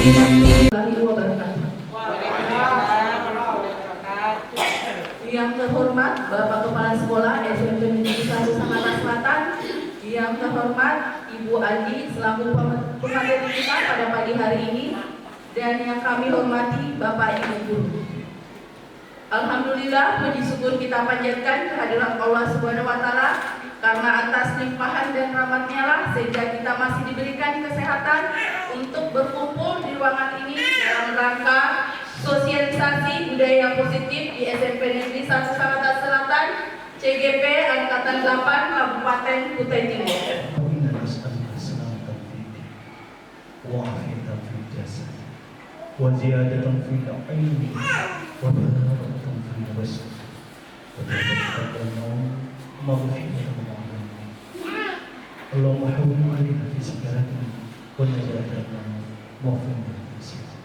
Yang terhormat Bapak Kepala Sekolah SMP Negeri 1 Sangatta Selatan, yang terhormat Ibu Adi selaku pemateri kita pada pagi hari ini, dan yang kami hormati Bapak Ibu Guru. Alhamdulillah, puji syukur kita panjatkan kehadiran Allah Subhanahu wa Ta'ala, karena atas limpahan dan rahmat-Nya lah sehingga kita masih diberikan kesehatan untuk berkumpul di ruangan ini dalam rangka sosialisasi budaya yang positif di SMP Negeri 1 Sangatta Selatan, CGP Angkatan 8 Kabupaten Kutai Timur.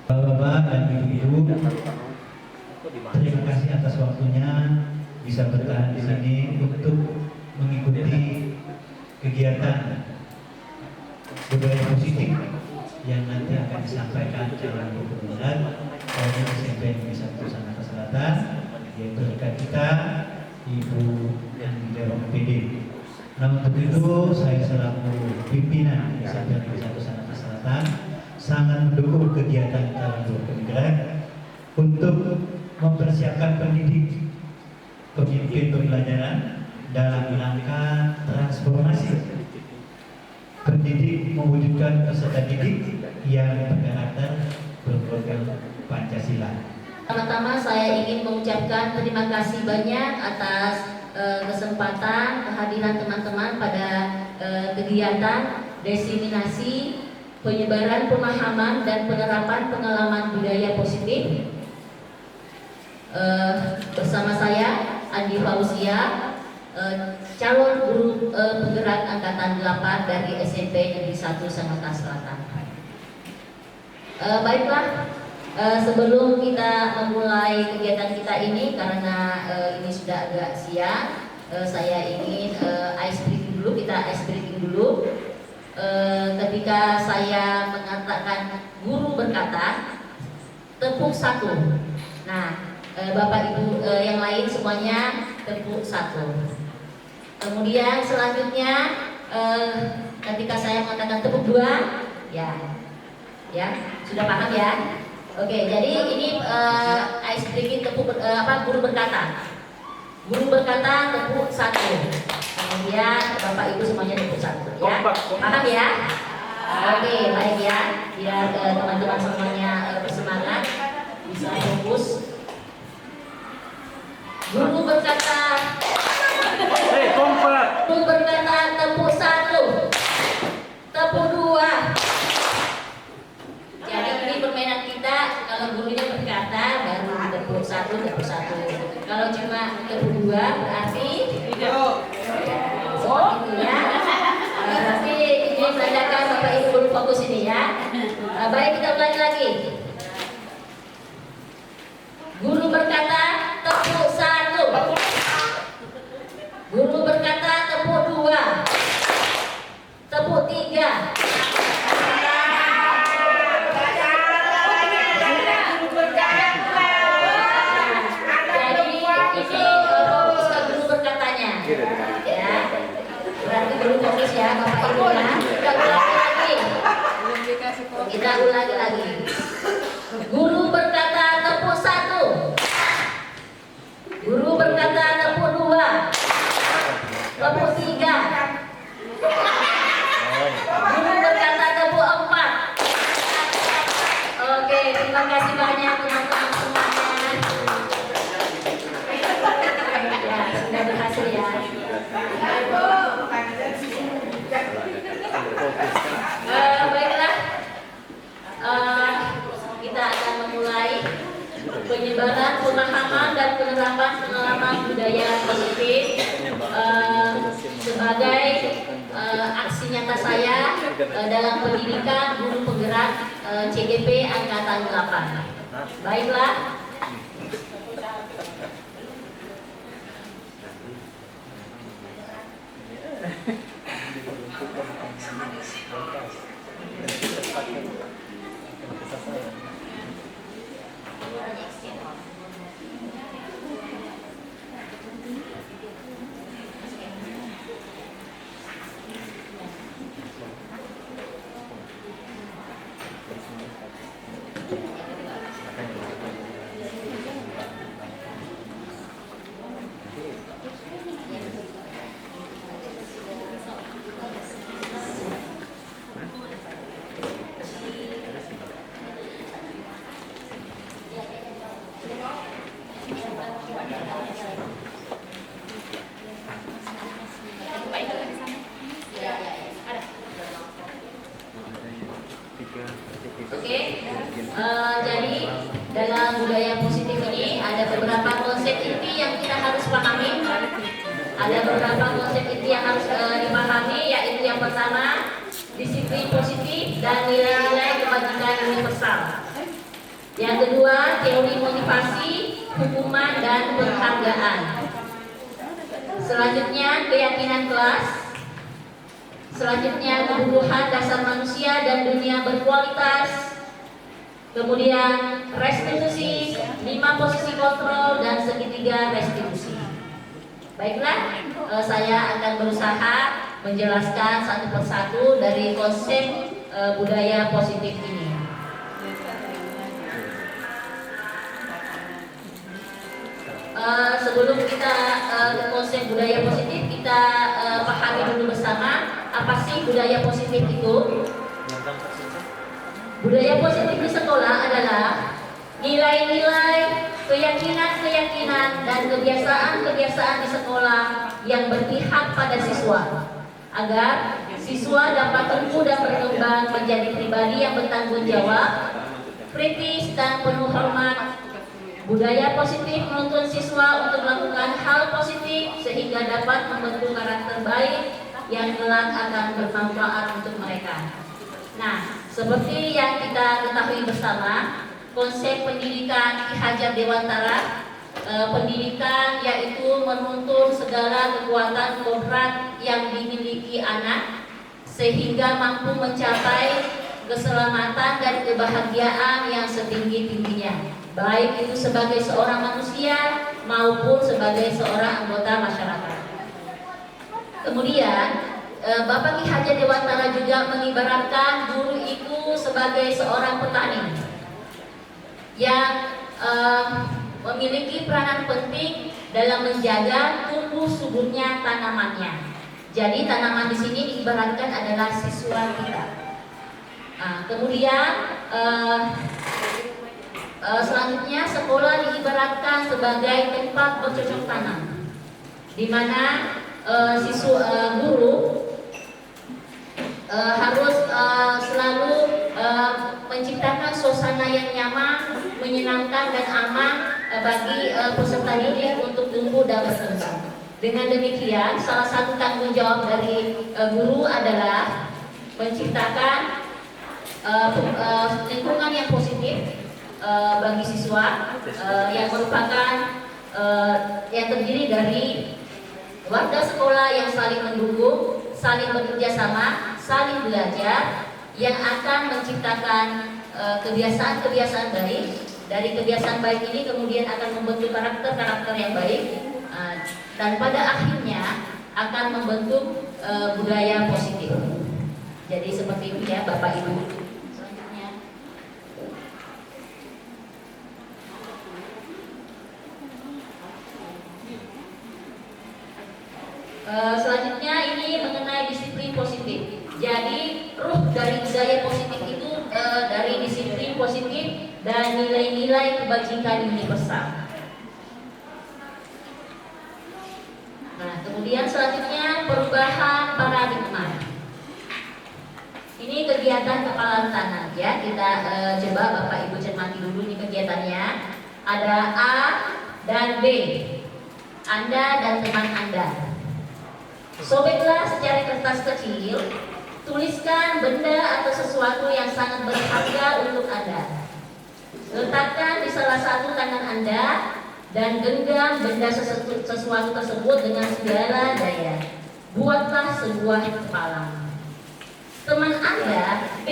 Bapak-bapak dan ibu-ibu, terima kasih atas waktunya bisa bertahan di sini untuk mengikuti kegiatan budaya positif yang nanti akan disampaikan calon gubernur dari SMP Negeri 1 Sangatta Selatan, yaitu rekan kita Ibu Dewan PD. Nah, untuk itu saya selaku pimpinan SMP Negeri 1 Sangatta Selatan sangat mendukung kegiatan calon gubernur untuk mempersiapkan pendidik pemimpin pembelajaran dalam rangka transformasi pendidik mewujudkan peserta didik yang berkarakter berprogram Pancasila. Pertama-tama saya ingin mengucapkan terima kasih banyak atas kesempatan kehadiran teman-teman pada kegiatan diseminasi penyebaran pemahaman dan penerapan pengalaman budaya positif bersama saya Andi Fauzia, calon guru penggerak angkatan 8 dari SMP Negeri 1 Sangatta Selatan. Baiklah, sebelum kita memulai kegiatan kita ini, karena ini sudah agak siang, saya ingin ice breaking dulu. Ketika saya mengatakan guru berkata, tepuk satu. Nah, Bapak Ibu yang lain semuanya tepuk satu. Kemudian selanjutnya ketika saya mengatakan tepuk dua, ya sudah paham ya? Oke, jadi ini ice breaking guru berkata. Guru berkata tepuk satu. Kemudian Bapak Ibu semuanya tepuk satu, ya. Paham ya? Oke, baik ya. Biar teman-teman semuanya bersemangat, bisa fokus. Guru berkata, guru berkata tepuk satu, tepuk dua. Jadi ini permainan kita, kalau gurunya berkata baru tepuk satu. Kalau cuma tepuk dua berarti gitu ya. Berarti ini menandakan Bapak Ibu guru fokus ini ya. Baik, kita ulangi lagi. Guru berkata tepuk satu, guru berkata tepuk dua, tepuk tiga. Berarti belum fokus ya Bapak Ibu ya. Kita ulangi lagi. Guru berkata tepuk satu, guru berkata tepuk dua, tepuk tiga, guru berkata tepuk empat. Oke, terima kasih banyak teman-teman semuanya. Ya, sudah berhasil ya. Baiklah, kita akan memulai penyebaran pemahaman dan penerapan pengalaman budaya positif sebagai aksi nyata saya dalam pendidikan guru penggerak CGP Angkatan 8. Baiklah. Oke, jadi dalam budaya positif ini ada beberapa konsep inti yang kita harus pahami. Ada beberapa konsep inti yang harus dipahami, yaitu yang pertama disiplin positif dan nilai-nilai kebajikan universal. Yang kedua teori motivasi, hukuman dan penghargaan. Selanjutnya keyakinan kelas. Selanjutnya kebutuhan dasar manusia dan dunia berkualitas. Kemudian restitusi, 5 posisi kontrol dan segitiga restitusi. Baiklah, saya akan berusaha menjelaskan satu persatu dari konsep budaya positif ini. Sebelum kita ke konsep budaya positif, kita pahami dulu bersama apa sih budaya positif itu. Budaya positif di sekolah adalah nilai-nilai, keyakinan-keyakinan dan kebiasaan-kebiasaan di sekolah yang berpihak pada siswa agar siswa dapat tumbuh dan berkembang menjadi pribadi yang bertanggung jawab, kritis dan penuh hormat. Budaya positif menuntun siswa untuk melakukan hal positif sehingga dapat membentuk karakter baik yang kelak akan bermanfaat untuk mereka. Nah, seperti yang kita ketahui bersama, konsep pendidikan Ki Hajar Dewantara, pendidikan yaitu menuntun segala kekuatan kodrat yang dimiliki anak sehingga mampu mencapai keselamatan dan kebahagiaan yang setinggi-tingginya, baik itu sebagai seorang manusia maupun sebagai seorang anggota masyarakat. Kemudian Bapak Ki Hajar Dewantara juga mengibaratkan guru itu sebagai seorang petani yang memiliki peranan penting dalam menjaga tumbuh suburnya tanamannya. Jadi tanaman di sini diibaratkan adalah siswa kita. Kemudian selanjutnya sekolah diibaratkan sebagai tempat bercocok tanam, di mana guru harus selalu menciptakan suasana yang nyaman, menyenangkan dan aman bagi peserta didik untuk tumbuh dan berkembang. Dengan demikian, salah satu tanggung jawab dari guru adalah menciptakan lingkungan yang positif bagi siswa yang merupakan yang terdiri dari warga sekolah yang saling mendukung, saling bekerja sama, saling belajar, yang akan menciptakan kebiasaan-kebiasaan baik. Dari kebiasaan baik ini kemudian akan membentuk karakter-karakter yang baik, dan pada akhirnya akan membentuk budaya positif. Jadi seperti itu ya Bapak Ibu. Selanjutnya ini mengenai disiplin positif. Jadi ruh dari budaya positif itu dari disiplin positif dan nilai-nilai kebajikan universal. Nah, kemudian selanjutnya perubahan paradigma. Ini kegiatan kepalan tangan ya. Kita coba Bapak Ibu cermati dulu nih kegiatannya. Ada A dan B. Anda dan teman Anda. Sobeklah secari kertas kecil, tuliskan benda atau sesuatu yang sangat berharga untuk Anda. Letakkan di salah satu tangan Anda dan genggam benda sesuatu tersebut dengan segala daya. Buatlah sebuah kepalang. Teman Anda, B,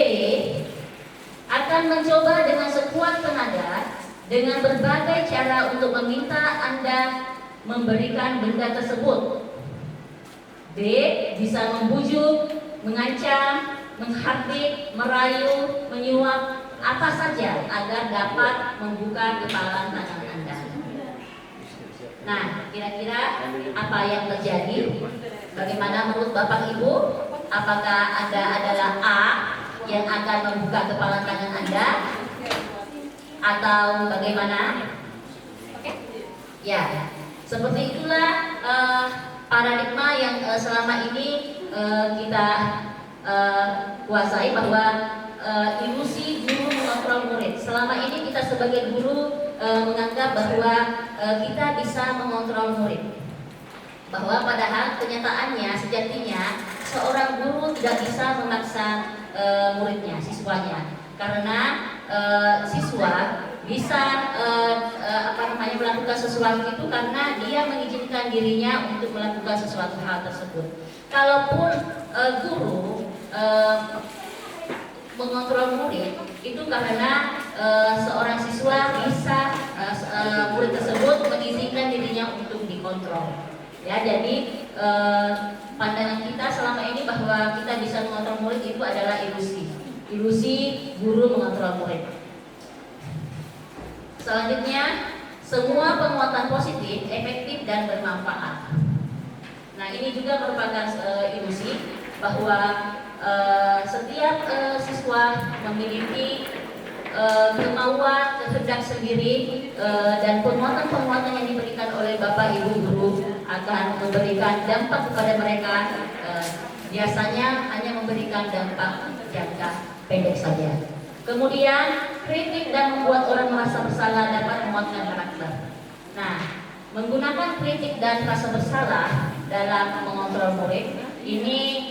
akan mencoba dengan sekuat tenaga dengan berbagai cara untuk meminta Anda memberikan benda tersebut. B bisa membujuk, mengancam, menghardik, merayu, menyuap, apa saja agar dapat membuka kepalang tangan Anda. Nah, kira-kira apa yang terjadi? Bagaimana menurut Bapak Ibu? Apakah Anda adalah A yang akan membuka kepalang tangan Anda? Atau bagaimana? Ya, seperti itulah paradigma yang selama ini kita kuasai, bahwa ilusi guru mengontrol murid. Selama ini kita sebagai guru menganggap bahwa kita bisa mengontrol murid, bahwa padahal kenyataannya sejatinya seorang guru tidak bisa memaksa muridnya, siswanya, karena siswa bisa melakukan sesuatu itu karena dia mengizinkan dirinya untuk melakukan sesuatu hal tersebut. Kalaupun guru mengontrol murid itu karena seorang siswa bisa murid tersebut mengizinkan dirinya untuk dikontrol. Ya, jadi pandangan kita selama ini bahwa kita bisa mengontrol murid itu adalah ilusi guru mengontrol murid. Selanjutnya, semua penguatan positif, efektif dan bermanfaat. Nah, ini juga merupakan ilusi bahwa setiap siswa memiliki kemauan, kehendak sendiri, dan penguatan-penguatan yang diberikan oleh Bapak Ibu guru akan memberikan dampak kepada mereka, biasanya hanya memberikan dampak jangka pendek saja. Kemudian, kritik dan membuat orang merasa bersalah dapat menguatkan karakter. Nah, menggunakan kritik dan rasa bersalah dalam mengontrol murid ini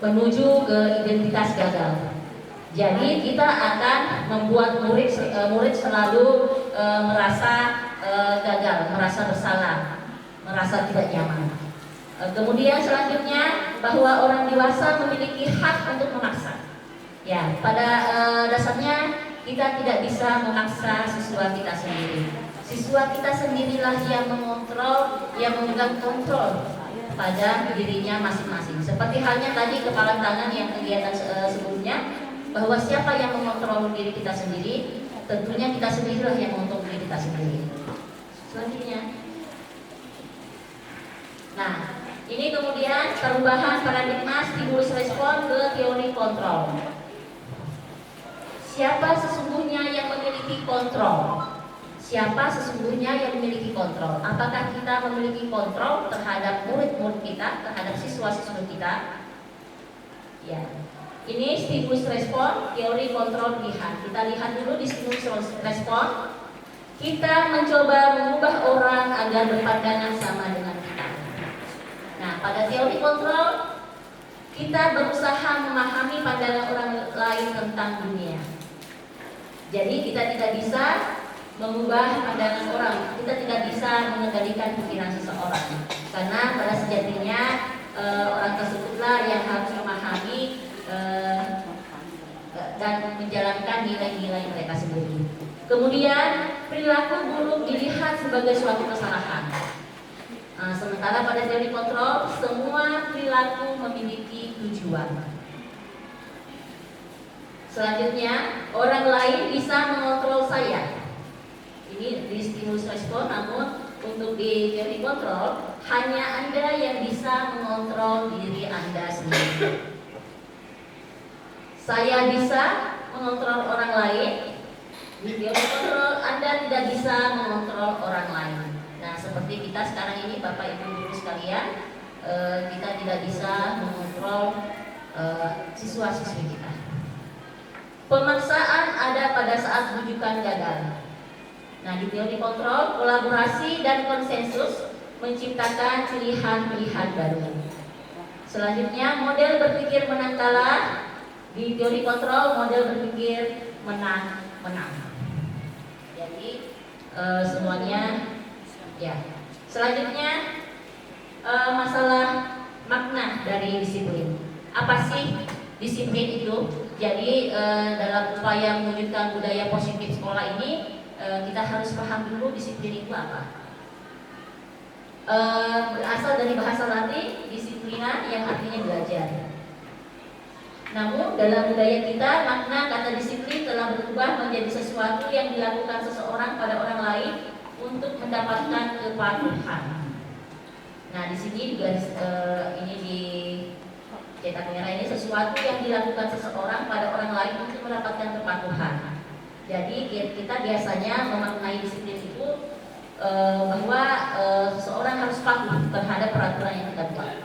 menuju ke identitas gagal. Jadi kita akan membuat murid selalu merasa gagal, merasa bersalah, merasa tidak nyaman. Kemudian selanjutnya bahwa orang dewasa memiliki hak untuk memaksa. Ya, pada dasarnya kita tidak bisa memaksa siswa kita sendiri. Siswa kita sendirilah yang mengontrol, yang memegang kontrol pada dirinya masing-masing. Seperti halnya tadi kepalan tangan yang kegiatan sebelumnya, bahwa siapa yang mengontrol diri kita sendiri, tentunya kita sendirilah yang mengontrol diri kita sendiri. Selanjutnya, nah, ini kemudian perubahan paradigma stimulus respon ke teori kontrol. Siapa sesungguhnya yang memiliki kontrol? Siapa sesungguhnya yang memiliki kontrol? Apakah kita memiliki kontrol terhadap murid-murid kita, terhadap siswa-siswa kita? Ya. Ini stimulus respon, teori kontrol pilihan. Kita lihat dulu di stimulus respon. Kita mencoba mengubah orang agar berpandangan sama dengan kita. Nah, pada teori kontrol, kita berusaha memahami pandangan orang lain tentang dunia. Jadi kita tidak bisa mengubah pandangan orang, kita tidak bisa mengendalikan pikiran seseorang, karena pada sejatinya orang tersebutlah yang harus memahami dan menjalankan nilai-nilai mereka sendiri. Kemudian perilaku buruk dilihat sebagai suatu kesalahan. Sementara pada teori kontrol, semua perilaku memiliki tujuan. Selanjutnya, orang lain bisa mengontrol saya. Ini di stimulus respon, namun untuk di teori kontrol, hanya Anda yang bisa mengontrol diri Anda sendiri. Saya bisa mengontrol orang lain. Di teori kontrol, Anda tidak bisa mengontrol orang lain. Nah, seperti kita sekarang ini, Bapak Ibu guru sekalian, kita tidak bisa mengontrol siswa-siswi kita. Pemaksaan ada pada saat rujukan gagal. Nah, di teori kontrol, kolaborasi dan konsensus menciptakan pilihan-pilihan baru. Selanjutnya, model berpikir menang kalah. Di teori kontrol, model berpikir menang-menang. Jadi semuanya ya. Selanjutnya masalah makna dari disiplin. Apa sih disiplin itu? Jadi dalam upaya mewujudkan budaya positif sekolah ini, kita harus paham dulu disiplin itu apa. Berasal dari bahasa Latin disiplina yang artinya belajar. Namun dalam budaya kita, makna kata disiplin telah berubah menjadi sesuatu yang dilakukan seseorang pada orang lain untuk mendapatkan kepatuhan. Nah, di sini juga ini di cetak merah ini sesuatu yang dilakukan seseorang pada orang lain untuk mendapatkan kepatuhan. Jadi kita biasanya memaknai disiplin itu bahwa seseorang harus patuh terhadap peraturan yang kita buat.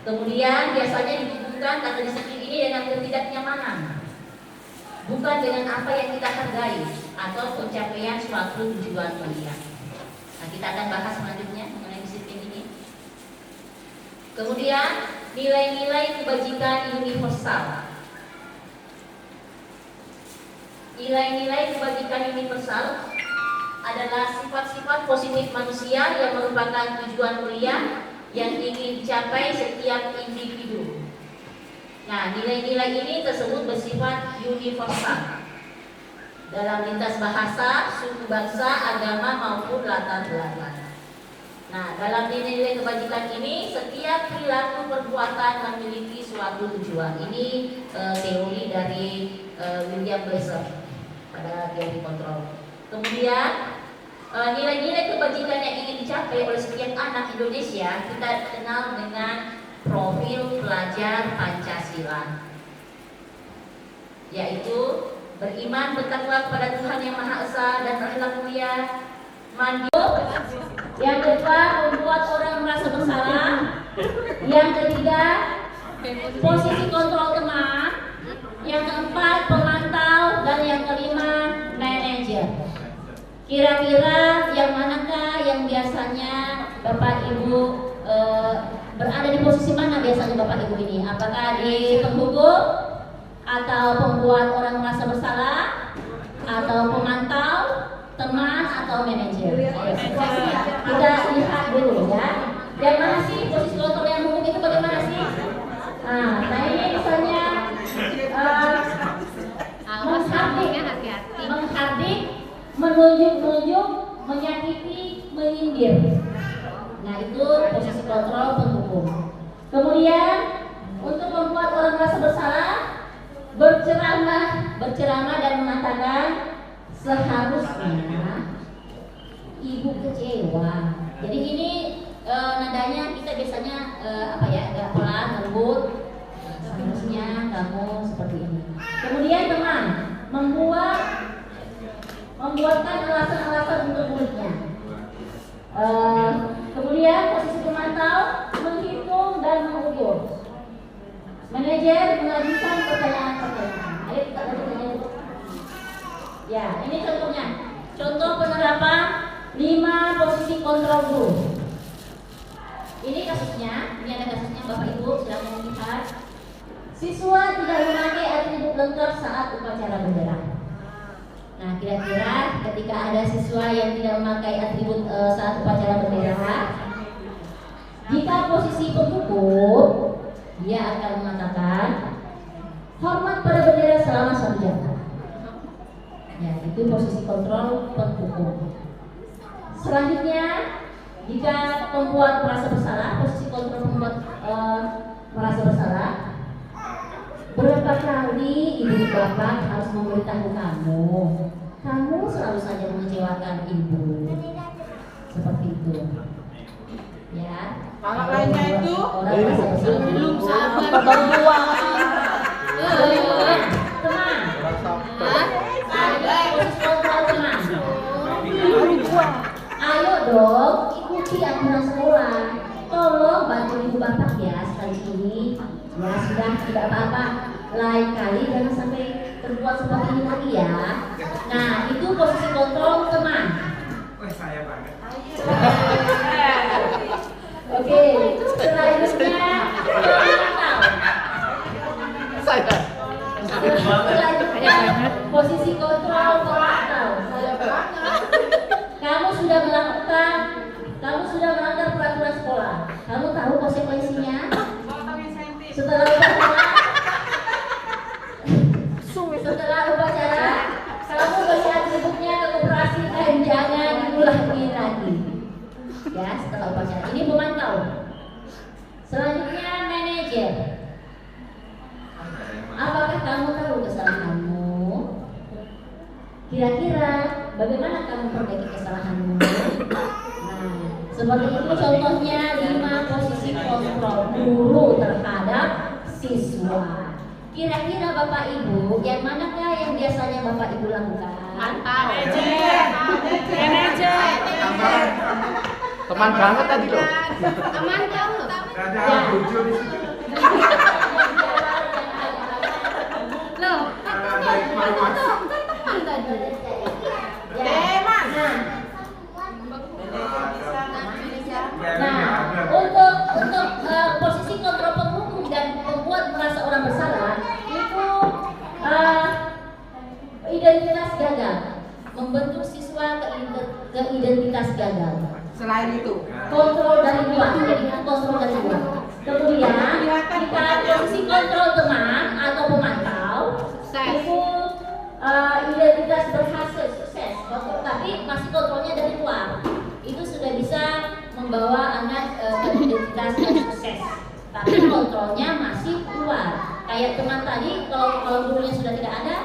Kemudian biasanya dihubungkan kata disiplin ini dengan ketidaknyamanan, bukan dengan apa yang kita hargai atau pencapaian suatu tujuan kuliah. Nah, kita akan bahas selanjutnya mengenai disiplin ini. Kemudian nilai-nilai kebajikan universal. Nilai-nilai kebajikan universal adalah sifat-sifat positif manusia yang merupakan tujuan mulia yang ingin dicapai setiap individu. Nah, nilai-nilai ini tersebut bersifat universal dalam lintas bahasa, suku bangsa, agama maupun latar belakang. Nah, dalam nilai-nilai kebajikan ini, setiap perilaku perbuatan memiliki suatu tujuan. Ini teori dari William Blaser pada teori kontrol. Kemudian nilai-nilai kebajikan yang ingin dicapai oleh setiap anak Indonesia kita kenal dengan profil pelajar Pancasila, yaitu beriman bertakwa kepada Tuhan Yang Maha Esa dan berakhlak mulia, mandiri. Yang kedua, membuat orang merasa bersalah. Yang ketiga, posisi kontrol teman. Yang keempat, pemantau. Dan yang kelima, manajer. Kira-kira yang manakah yang biasanya Bapak Ibu berada di posisi mana biasanya Bapak Ibu ini? Apakah di penghukum, atau pembuat orang merasa bersalah, atau pemantau, teman, atau manajer? Kita lihat dulu ya. Yang mana sih posisi kontrol yang hukum itu bagaimana sih? Nah ini misalnya menghardik, menunjuk-nunjuk, menyakiti, menyindir. Nah itu posisi kontrol penghukum. Kemudian untuk membuat orang merasa bersalah, berceramah dan mengatakan seharusnya ibu kecewa. Jadi ini nadanya kita biasanya agak pelan, lembut. Seharusnya kamu seperti ini. Kemudian teman membuatkan alasan-alasan untuk muridnya. Kemudian posisi pemantau menghitung dan mengukur. Manajer mengajukan pertanyaan-pertanyaan. Ayo kita baca dulu. Ya, ini contohnya. Contoh penerapan 5 posisi kontrol guru. Ini kasusnya, ini ada kasusnya Bapak Ibu silahkan melihat. Siswa tidak memakai atribut lengkap saat upacara bendera. Nah, kira-kira ketika ada siswa yang tidak memakai atribut saat upacara bendera, jika posisi penghukum, dia akan mengatakan hormat pada bendera selama 1 jam. Ya, itu posisi kontrol penghukum. Selanjutnya, jika pembuat merasa bersalah, posisi kontrol pembuat merasa bersalah, berapa kali ibu bapak harus memberitahu kamu selalu saja mengecewakan ibu, seperti itu. Ya. Kalau lainnya itu belum sabar berbuang. Teman. Ayo dong, ikuti aturan sekolah. Tolong bantu ibu bapak ya sekali ini. Ya sudah, tidak apa-apa. Lain kali jangan sampai terbuat seperti ini lagi ya. Nah, itu posisi kontrol teman. Saya banget. Oke, selanjutnya selanjutnya posisi kontrol pemantau. Kamu sudah melanggar peraturan sekolah. Kamu tahu konsekuensinya? Setelah upacara, kamu beri atributnya ke koperasi dan jangan diulangi lagi. Ya, setelah upacara. Ini pemantau. Selanjutnya manajer. Apakah kamu tahu kesalahanmu? Kira-kira bagaimana kamu perbaiki kesalahanmu? Nah, seperti itu contohnya 5 posisi kontrol guru terhadap siswa. Kira-kira Bapak Ibu, yang manakah yang biasanya Bapak Ibu lakukan? Manajer. Teman banget tadi loh. Teman kamu. Ada lucu di situ. identitas gagal. Selain itu, Kontrol dari luar, jadi kontrol dari luar. Kemudian kita posisi kontrol teman atau pemantau itu identitas berhasil sukses, tapi masih kontrolnya dari luar. Itu sudah bisa membawa anak ke identitas yang sukses, tapi kontrolnya masih luar. Kayak teman tadi, kalau gurunya sudah tidak ada,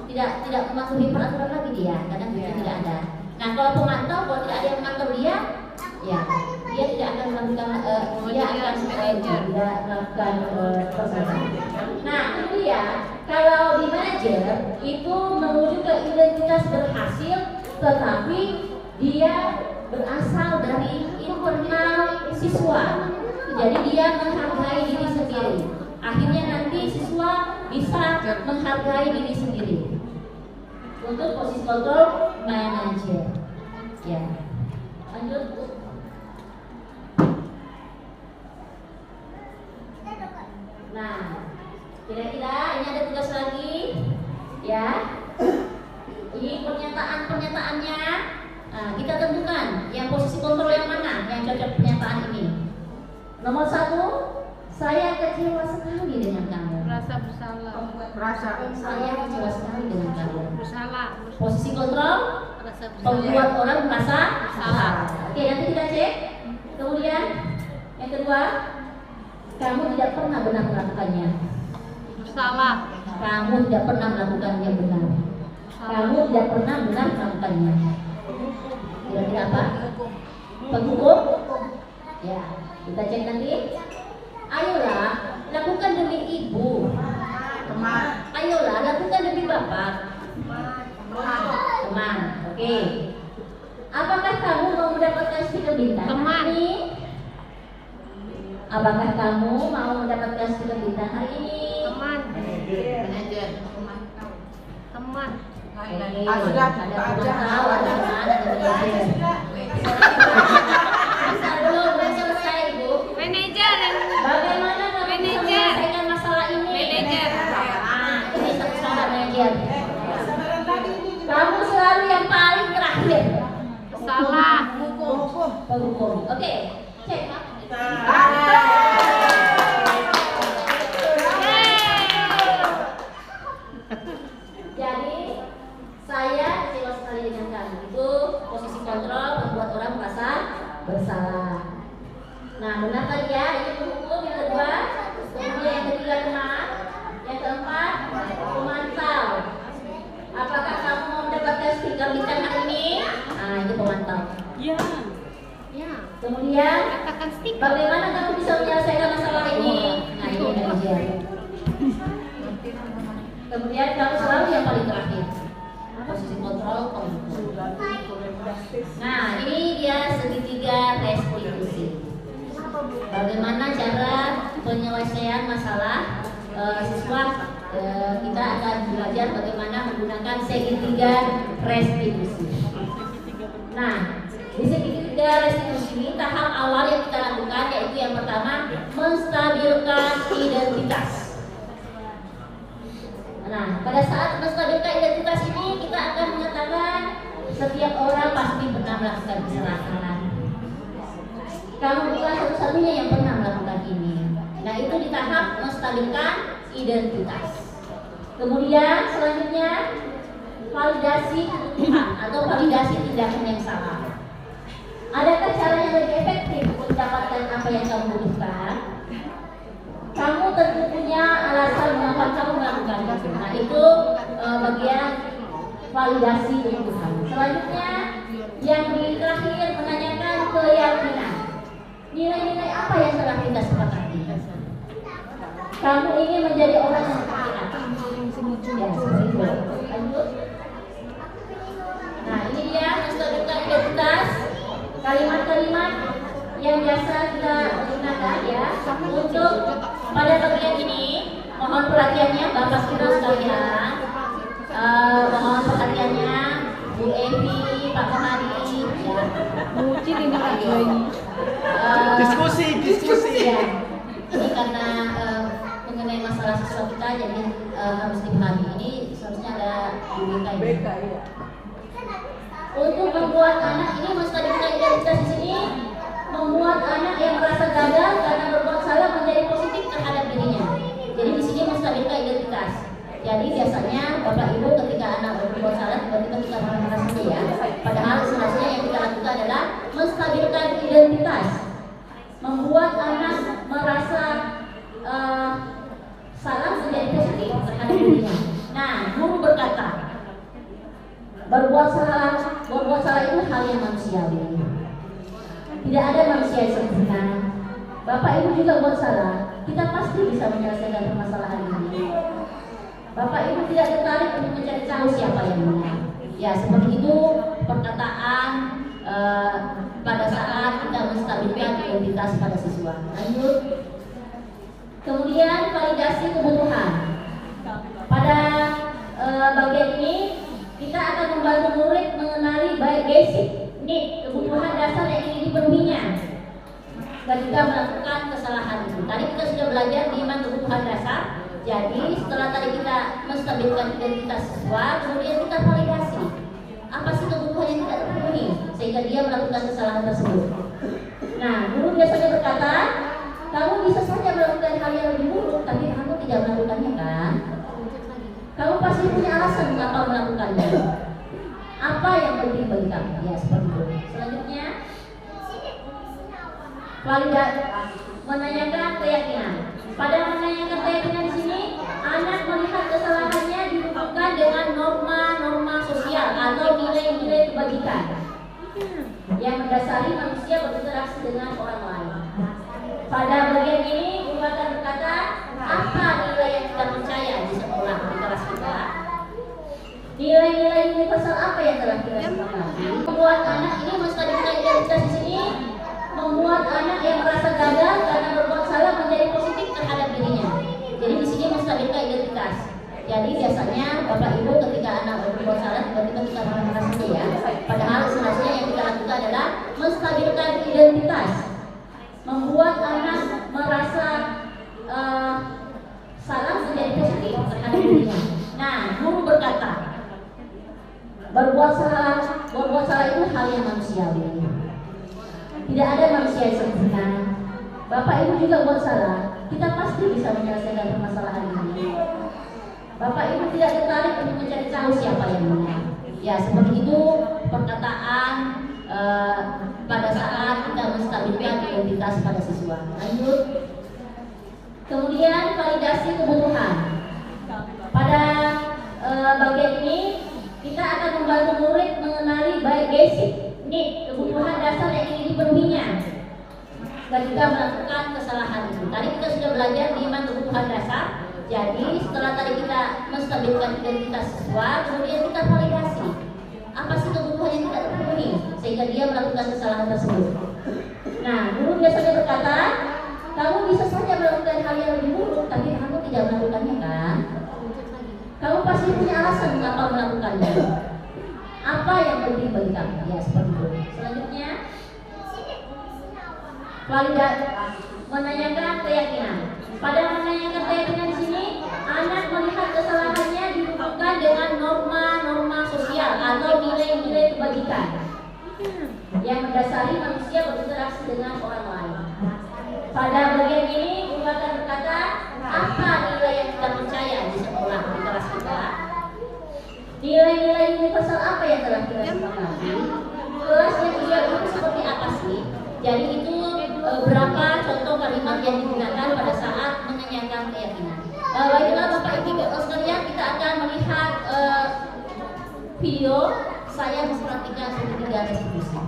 tidak mematuhi peraturan lagi dia, kadang dia tidak ada. Nah, kalau pemantau, kalau tidak ada yang memantau dia, ya dia tidak akan melakukan dia akan tidak melakukan perbuatan. Nah, kemudian kalau di manajer itu menuju ke identitas berhasil, tetapi dia berasal dari internal siswa. Jadi dia menghargai diri sendiri. Akhirnya nanti siswa bisa menghargai diri sendiri. Untuk posisi kontrol manajer. Ya. Lanjut. Nah, kira-kira ini ada tugas lagi, ya. Ini pernyataannya. Nah, kita tentukan yang posisi kontrol yang mana yang cocok pernyataan ini. Nomor 1, saya kecewa sekali dengan kamu. Merasa bersalah. Saya kecewa sekali dengan kamu. Bersalah. Posisi kontrol membuat orang merasa bersalah. Oke, nanti kita cek. Kemudian yang kedua, kamu tidak pernah benar melakukannya. Bersalah. Kamu tidak pernah melakukan yang benar. Kamu tidak pernah benar melakukannya. Kira-kira apa? Penghukum? Ya, kita cek nanti. Ayolah, lakukan demi ibu. Teman. Ayolah, lakukan demi bapak. Teman. Oke. Apakah kamu mau mendapatkan stiker bintang? Teman. Hari ini? Apakah kamu mau mendapatkan stiker bintang hari ini? Teman. Manajer. Teman. Oke. Sudah, Ada buka aja. pemantau, ada teman, ada manajer. Bisa belum selesai, Bu? Manajer. Bagaimana kamu bisa Manajer. menyelesaikan masalah ini? Manajer. Ini satu-satu manajer. Kamu selalu yang paling terakhir. Salah. Penghukum. Oke, cek. Jadi saya kecewa sekali dengan kamu. Itu posisi kontrol membuat orang merasa bersalah. Nah, benar tadi ya, ini penghukum yang kedua. Kemudian yang ketiga teman. Yang keempat pemantau. Apakah kamu mau mendapatkan stiker bintang hari ini? Nah, itu pemantau. Ya. Kemudian Katakan stiker. bagaimana kamu bisa menyelesaikan masalah ini? Nah, ini manajer. Kemudian kamu selalu yang paling terakhir. Posisi kontrol penghukum. Nah, ini dia segitiga restitusi. Bagaimana cara penyelesaian masalah siswa? Kita akan belajar bagaimana menggunakan segitiga restitusi. Nah, di segitiga restitusi ini tahap awal yang kita lakukan yaitu yang pertama menstabilkan identitas. Nah, pada saat menstabilkan identitas ini kita akan mengatakan setiap orang pasti pernah melakukan kesalahan. Kamu bukan satu-satunya yang pernah melakukan ini. Nah, itu di tahap menstabilkan identitas. Kemudian selanjutnya validasi kebutuhan atau validasi tindakan yang salah. Adakah cara yang lebih efektif untuk mendapatkan apa yang kamu butuhkan? Kamu tentu punya alasan mengapa kamu melakukan itu. Nah, itu bagian validasi kebutuhan. Selanjutnya yang di terakhir menanyakan keyakinan. Nilai-nilai apa yang telah kita sepakati? Kamu ingin menjadi orang yang seperti apa? Ya, seperti itu. Lanjut. Nah, ini dia menstabilkan identitas. Kalimat-kalimat yang biasa kita gunakan ya untuk pada bagian ini. Mohon perhatiannya Bapak Ibu sekalian. Mohon perhatiannya Bu Evi, Pak Mahadi, ya. Muci ini lagi ini. Diskusi. Ya. Ini karena mengenai masalah siswa kita jadi harus dipahami. Ini seharusnya ada di BK ini. Iya. untuk membuat anak ini menstabilkan identitas di sini, membuat anak yang merasa gagal karena berbuat salah menjadi positif terhadap dirinya. Jadi di sini menstabilkan identitas. Jadi biasanya Bapak Ibu ketika anak berbuat salah tiba-tiba kita marah-marah saja ya. Padahal sebenarnya yang kita lakukan adalah menstabilkan identitas, membuat anak merasa salah menjadi positif terhadap dirinya. Nah, guru berkata, berbuat salah itu hal yang manusiawi. Tidak ada manusia yang sempurna. Bapak Ibu juga buat salah, kita pasti bisa menyelesaikan permasalahan ini. Bapak Ibu tidak tertarik untuk mencari tahu siapa yang benar. Ya, seperti itu perkataan pada saat kita menstabilkan identitas pada siswa. Lanjut. Kemudian validasi kebutuhan. Pada bagian ini kita akan membantu murid mengenali basic need, kebutuhan dasar yang ingin dipenuhinya ketika melakukan kesalahan itu. Tadi kita sudah belajar 5 kebutuhan dasar. Jadi setelah tadi kita menstabilkan identitas siswa, kemudian kita validasi apa sih kebutuhan yang tidak terpenuhi sehingga dia melakukan kesalahan tersebut. Nah, guru biasanya berkata, kamu bisa saja melakukan hal yang lebih buruk, tapi kamu tidak melakukannya kan? Kamu pasti punya alasan mengapa melakukannya. Apa yang penting bagi kamu? Ya, seperti itu. Selanjutnya, validasi, menanyakan keyakinan. Pada menanyakan keyakinan di sini, anak melihat kesalahannya dihubungkan dengan norma-norma sosial atau nilai-nilai kebajikan yang mendasari manusia berinteraksi dengan orang lain. Pada bagian ini, guru akan berkata, apa nilai yang kita percaya di sekolah di kelas kita? Nilai-nilai universal apa yang telah kita sepakati? Membuat anak ini menstabilkan identitas di sini, membuat anak yang merasa gagal karena berbuat salah menjadi positif terhadap dirinya. Jadi di sini menstabilkan identitas. Jadi biasanya Bapak Ibu ketika anak berbuat salah tiba-tiba kita marah-marah saja ya. Padahal sebenarnya yang kita lakukan adalah menstabilkan identitas, membuat anak merasa salah menjadi positif terhadap dirinya. Nah, guru berkata, berbuat salah itu hal yang manusiawi. Tidak ada manusia yang sempurna. Bapak Ibu juga buat salah, kita pasti bisa menyelesaikan permasalahan ini. Bapak Ibu tidak tertarik untuk mencari tahu siapa yang benar. Ya, seperti itu perkataan pada saat kita menstabilkan identitas pada siswa. Lanjut. Kemudian validasi kebutuhan. Pada bagian ini kita akan membantu murid mengenali basic need, kebutuhan dasar yang ingin dipenuhinya ketika melakukan kesalahan itu. Tadi kita sudah belajar 5 kebutuhan dasar. Jadi setelah tadi kita menstabilkan identitas siswa, kemudian kita validasi apa sih kebutuhan yang tidak terpenuhi sehingga dia melakukan kesalahan tersebut. Nah, guru biasanya berkata, kamu bisa saja melakukan hal yang lebih buruk, tapi kamu tidak melakukannya kan? Kamu pasti punya alasan mengapa melakukannya. Apa yang penting bagi kamu? Ya, seperti itu. Selanjutnya, validasi, menanyakan keyakinan. Pada menanyakan keyakinan di sini, anak melihat kesalahannya dihubungkan dengan norma-norma sosial atau nilai-nilai kebajikan yang mendasari manusia berinteraksi dengan orang lain. Pada bagian ini, guru akan berkata, apa nilai yang kita percaya di sekolah di kelas kita? Nilai-nilai universal apa yang telah kita sepakati? Kelas yang ideal itu seperti apa sih? Jadi itu berapa contoh kalimat yang digunakan pada saat menanyakan keyakinan. Baiklah Bapak Ibu sekalian, kita akan melihat video. Saya memperhatikan segitiga distribusi.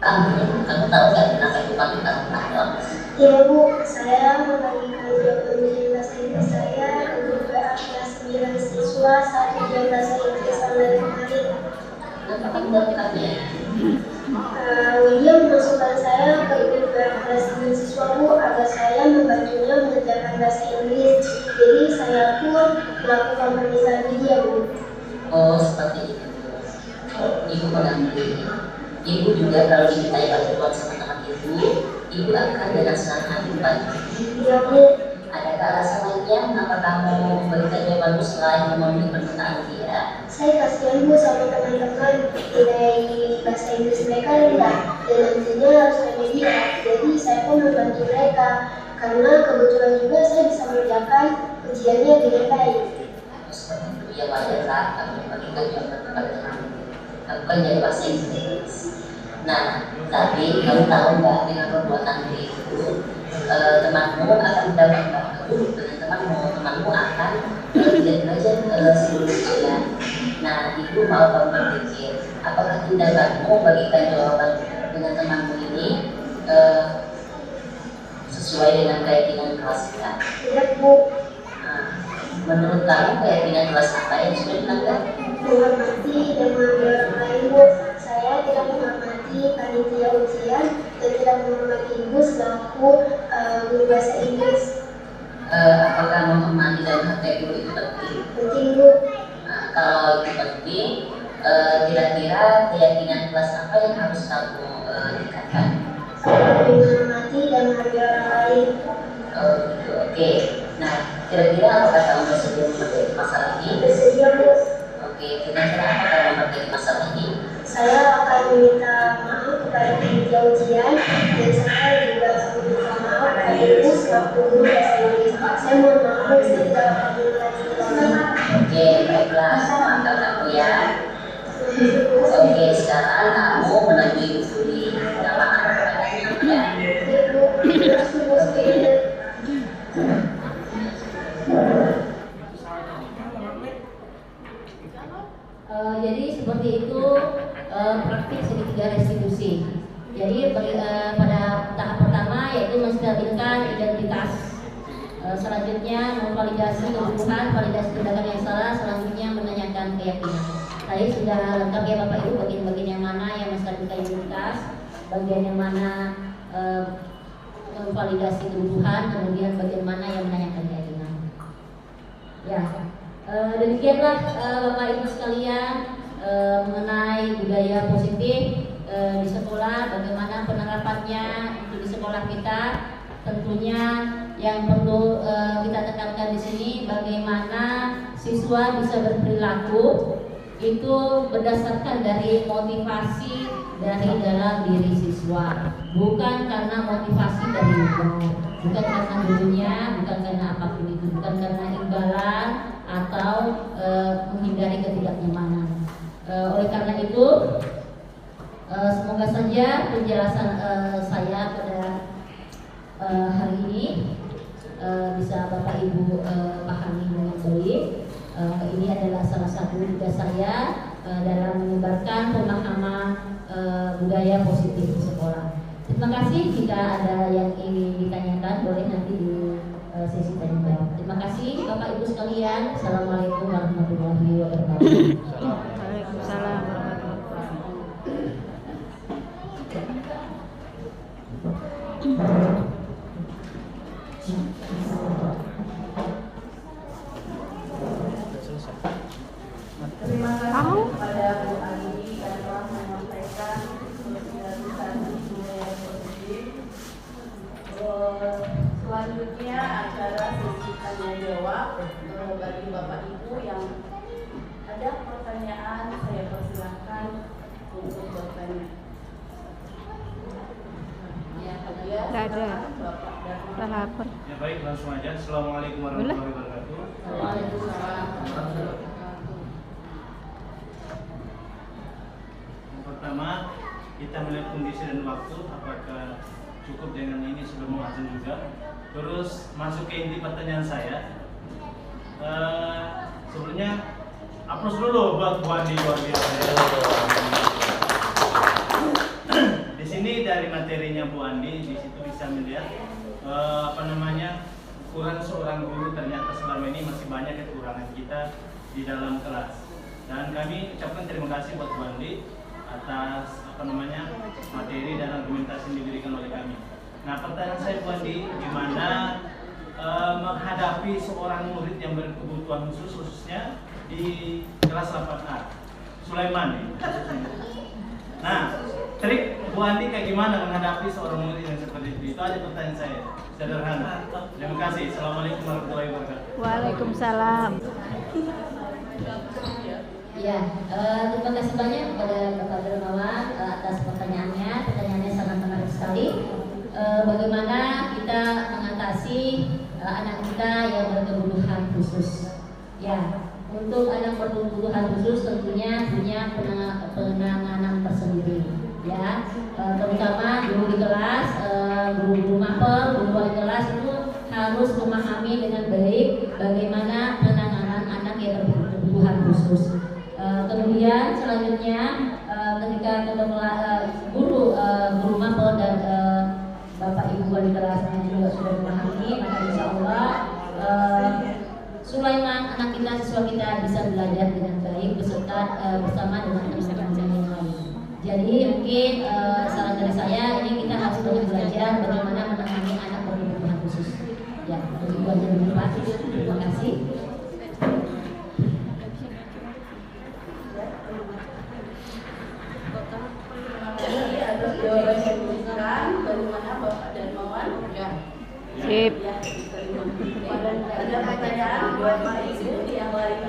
Kamu tahu nggak kenapa itu pakai tahu? Ya Bu, saya membagikan jawaban bahasa Inggris saya untuk kelas 9 siswa saat ujian bahasa Inggris online kemarin. Kenapa kamu melakukannya? William memasukkan saya ke grup kelas 9 siswa Bu agar saya membantunya mengerjakan bahasa Inggris. Jadi saya pun melakukan pemeriksaan dia Bu. Oh, seperti itu. Ibu mengerti. Ibu juga kalau dimintai bantuan sama teman ibu akan dengan senang hati membantu. Ya Bu. Adakah alasan lainnya mengapa kamu memberikan jawabanmu selain memenuhi permintaan dia? Saya kasihan Bu sama teman-teman, nilai bahasa Inggris mereka rendah dan nantinya harus remedial. Jadi saya pun membantu mereka karena kebetulan juga saya bisa mengerjakan ujiannya dengan baik. Seperti itu ya wajar lah, bagi kita juga berteman aku kan jadi bahasa Inggris. Nah, tapi kamu tahu nggak dengan perbuatan itu temanmu akan mendapat waktu dengan temanmu akan tidak belajar seluruh ujian. Nah, ibu mau kamu berpikir, apakah tindakanmu membagikan jawaban dengan temanmu ini sesuai dengan keyakinan kelas kita? Tidak Bu, Nah, menurut kamu keyakinan kelas apa yang sudah dilanggar? menghormati dan mengambil orang lain Bu. Saya tidak menghormati panitia ujian dan tidak menghormati Ibu selaku guru bahasa Inggris. Apakah menghormati dan menghargai guru itu penting? Penting Bu. Nah, kalau itu penting, kira-kira keyakinan kelas apa yang harus kamu tingkatkan? Menghormati dan menghargai orang lain. Oh gitu, oke. Nah, kira-kira apakah kamu bersedia memperbaiki masalah ini? Bersedia Bu. Oke, kira-kira apa kamu memperbaiki masalah ini? Saya akan meminta maaf kepada panitia ujian dan saya juga akan meminta maaf kepada Ibu selaku guru bahasa Inggris. Saya mohon maaf Bu, saya tidak akan mengulangi lagi. Oke, baiklah, maafkan aku ya. Oke, sekarang kamu menemui Ibu Suri. Tidak maaf ya. Ibu, terima Jadi seperti itu praktik segitiga restitusi. Jadi pada tahap pertama yaitu menstabilkan identitas. Selanjutnya memvalidasi kebutuhan, validasi tindakan yang salah. Selanjutnya menanyakan keyakinan. Tadi sudah lengkap ya Bapak Ibu bagian-bagian yang mana yang menstabilkan identitas, bagian yang mana memvalidasi kebutuhan, kemudian bagian mana yang menanyakan keyakinan. Ya. Demikianlah Bapak Ibu sekalian mengenai budaya positif di sekolah, bagaimana penerapannya untuk di sekolah kita. Tentunya yang perlu kita tekankan di sini bagaimana siswa bisa berperilaku itu berdasarkan dari motivasi dari dalam diri siswa, bukan karena motivasi dari luar, bukan karena gurunya, bukan karena apapun itu, bukan karena imbalan atau menghindari ketidaknyamanan. Oleh karena itu, semoga saja penjelasan saya pada hari ini bisa Bapak Ibu pahami dengan baik. Ini adalah salah satu tugas saya dalam menyebarkan pemahaman budaya positif di sekolah. Terima kasih. Jika ada yang ingin ditanyakan boleh nanti di sesi tanya jawab. Terima kasih Bapak Ibu sekalian. Assalamualaikum warahmatullahi wabarakatuh. Waalaikumsalam warahmatullahi wabarakatuh. Terima kasih kepada Bu Ani yang telah menyampaikan sosialisasi budaya positif. Selanjutnya acara sesi tanya jawab bagi Bapak Ibu yang ada pertanyaan, saya persilahkan untuk bertanya. Ya, Tidak ada. Bapak dan Udah lapar. Ya baik, langsung aja. Assalamualaikum warahmatullahi wabarakatuh. Waalaikumsalam. Yang pertama, kita melihat kondisi dan waktu, apakah cukup dengan ini sebelum azan juga. Terus masuk ke inti pertanyaan saya. Sebelumnya aplaus dulu buat Bu Andi luar biasa. Di sini dari materinya Bu Andi, di situ bisa melihat ukuran seorang guru ternyata selama ini masih banyak kekurangan kita di dalam kelas. Dan kami ucapkan terima kasih buat Bu Andi atas materi dan argumentasi yang diberikan oleh kami. Nah, pertanyaan saya Bu Andi, gimana menghadapi seorang murid yang berkebutuhan khusus, khususnya di kelas 8A, Sulaiman. Nah, trik Bu Andi kayak gimana menghadapi seorang murid yang seperti itu? Itu aja pertanyaan saya, sederhana. Terima kasih. Assalamualaikum warahmatullahi wabarakatuh. Waalaikumsalam. Ya, terima kasih banyak kepada Bapak Dermawan atas pertanyaannya. Pertanyaannya sangat menarik sekali. Bagaimana kita mengatasi anak kita yang berkebutuhan khusus? Ya, untuk anak berkebutuhan khusus tentunya punya penanganan tersendiri. Ya, terutama guru di kelas, guru mapel, guru wali kelas itu harus memahami dengan baik bagaimana penanganan anak yang berkebutuhan khusus. Kemudian selanjutnya ketika guru mapel dan Bapak Ibu wali kelasnya juga sudah memahami, maka insya Allah Sulaiman anak kita, siswa kita bisa belajar dengan baik beserta bersama dengan teman-teman yang lain. Jadi mungkin saran dari saya ini kita harus banyak belajar bagaimana menangani anak berkebutuhan khusus. Ya, begitu aja dulu Pak. Terima kasih. Atas jawaban yang diberikan, bagaimana Bapak Dermawan? Ya. Sip. Ada pertanyaan buat Pak Ibu yang lain?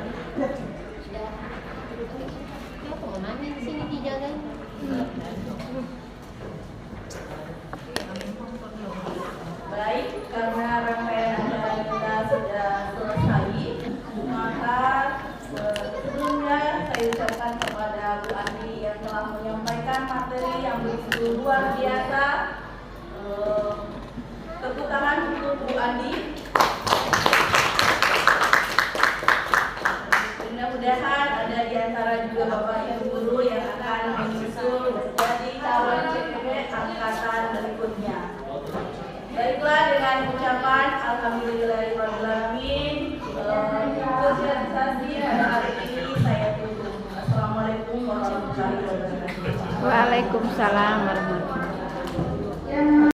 Baik, karena rangkaian acara kita sudah selesai, maka sebelumnya saya ucapkan kepada Bu Andi yang telah menyampaikan materi yang begitu luar biasa. Tepuk tangan untuk Bu Andi. Mudah-mudahan ada di antara juga Bapak Ibu guru yang akan menyusul menjadi calon CPP angkatan berikutnya. Baiklah, dengan ucapan alhamdulillahirrahmanirrahim, sosialisasi pada hari ini saya tutup. Assalamualaikum warahmatullahi wabarakatuh. Waalaikumsalam warahmatullahi wabarakatuh.